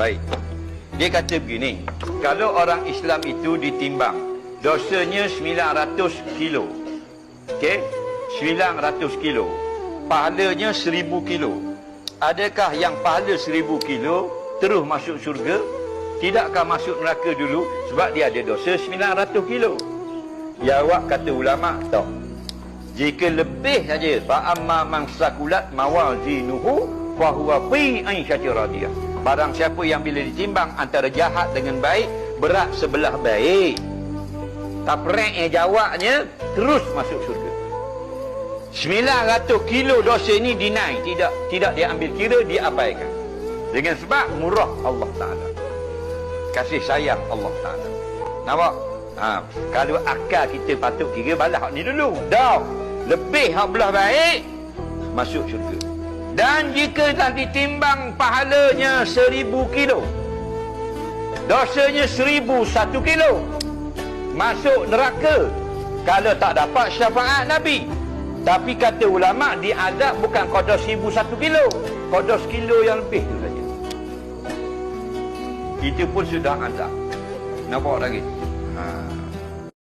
Baik. Dia kata begini, kalau orang Islam itu ditimbang, dosanya 900 kilo. Okey? 900 kilo. Pahalanya 1000 kilo. Adakah yang pahala 1000 kilo terus masuk syurga? Tidakkah masuk neraka dulu sebab dia ada dosa 900 kilo? Jawab kata ulama, tak. Jika lebih saja, fa amma man sakulat mawazinuhu fa huwa fi 'aisyatin radiyah. Barang siapa yang bila ditimbang antara jahat dengan baik, berat sebelah baik. Taprek jawabnya terus masuk syurga. 900 kilo dosa ini deny, tidak diambil kira, diabaikan. Dengan sebab murah Allah Ta'ala, kasih sayang Allah Ta'ala. Nampak? Kalau akal kita patut kira balas hak ni dulu. Dah, lebih hak belah baik, masuk syurga. Dan jika dah ditimbang pahalanya 1000 kilo, dosanya 1001 kilo, masuk neraka kalau tak dapat syafaat Nabi. Tapi kata ulama, diadab bukan qadar 1001 kilo, qadar sekilo yang lebih tu saja. Itu pun sudah azab. Nampak lagi?